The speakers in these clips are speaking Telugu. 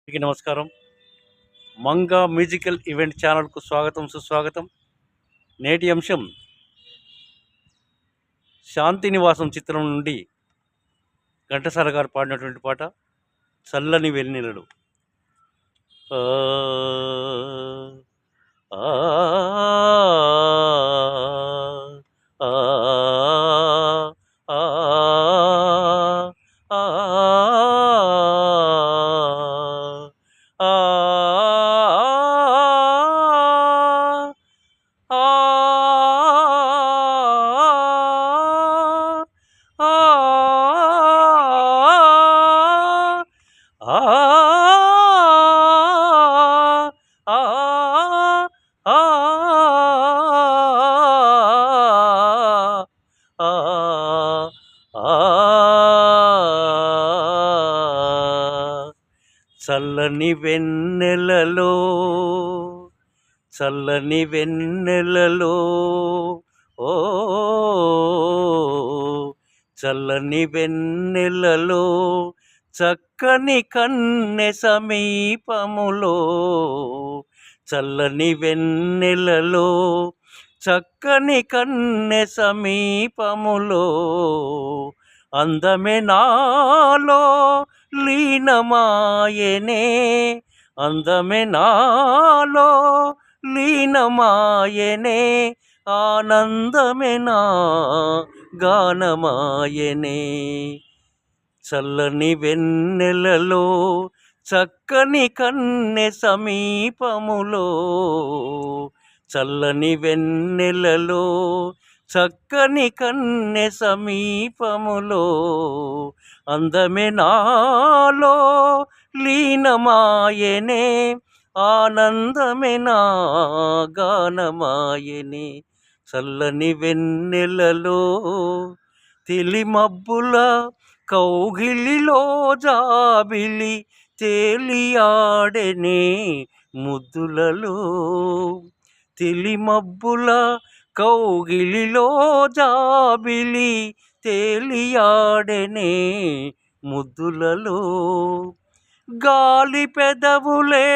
అందరికీ నమస్కారం. మంగా మ్యూజికల్ ఈవెంట్ ఛానల్కు స్వాగతం సుస్వాగతం. నేటి అంశం శాంతినివాసం చిత్రం నుండి ఘంటసాల గారు పాడినటువంటి పాట చల్లని వెన్నెలలు. ఆ ఆ ఆ ఆ ఆ చల్లని వెన్నెలలో చల్లని వెన్నెలలో ఓ చల్లని వెన్నెలలో చక్కని కన్నె సమీపములో చల్లని వెన్నెలలో చక్కని కన్నె సమీపములో అందమే నాలో లీనమాయనే అందమే నాలో లీనమాయనే ఆనందమే నా గానమాయనే చల్లని వెన్నెలలో చక్కని కన్నె సమీపములో చల్లని వెన్నెలలో చక్కని కన్నె సమీపములో అందమే నాలో లీనమాయనే ఆనందమే నా గానమాయనే చల్లని వెన్నెలలో తెలిమబ్బుల కౌగిలిలో జాబిలి తేలియాడెనే ముద్దులలో తెలిమబ్బుల కౌగిలిలో జాబిలి తేలియాడెనే ముద్దులలో గాలి పెదవులే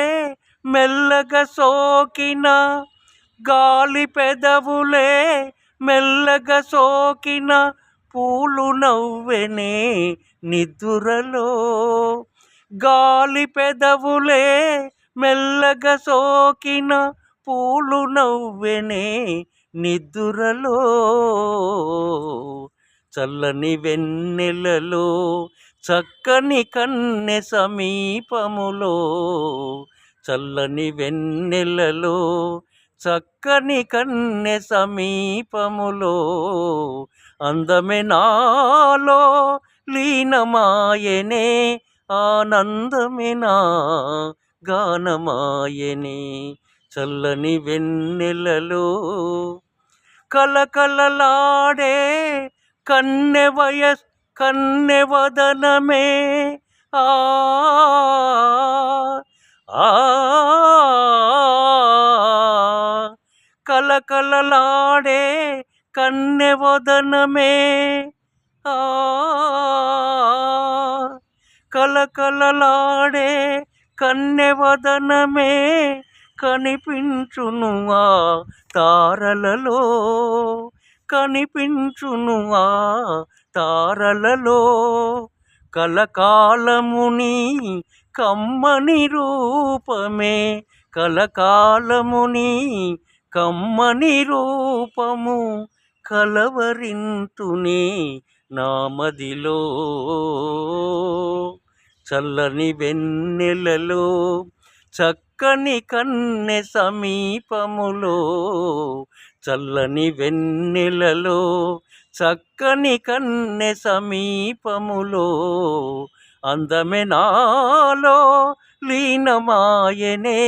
మెల్లగా సోకిన గాలి పెదవులే మెల్లగా సోకిన పూలు నవ్వెనే నిద్దురలో గాలి పెదవులే మెల్లగా సోకిన పూలు నవ్వెనే నిద్దురలో చల్లని వెన్నెలలో చక్కని కన్నె సమీపములో చల్లని వెన్నెలలో చక్కని కన్నె సమీపములో అందమే నాలో లీనమాయనే ఆనందమే నా గానమాయనే చల్లని వెన్నెలలో కలకలలాడే కన్నె వదనమే ఆ ఆ కలకలలాడే కన్నె వదనమే ఆ కలకలలాడే కన్నె వదనమే కనిపించును ఆ తారలలో కనిపించును ఆ తారలలో కలకాలముని కమ్మని రూపమే కలకాలముని కమ్మని రూపము కలవరింతునే నామదిలో చల్లని వెన్నెలలో చక్కని కన్నె సమీపములో చల్లని వెన్నెలలో చక్కని కన్నె సమీపములో అందమే నాలో లీనమాయనే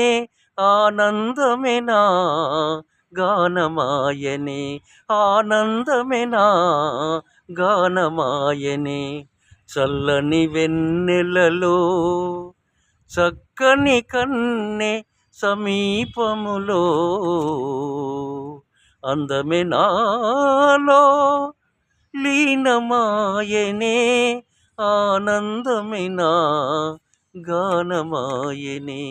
ఆనందమే నా గానమాయనే ఆనందమే నా గానమాయనే చల్లని వెన్నెలలో చక్కని కన్నె సమీపములో అందమే నాలో లీనమాయనే ఆనందమే నా గానమాయనే.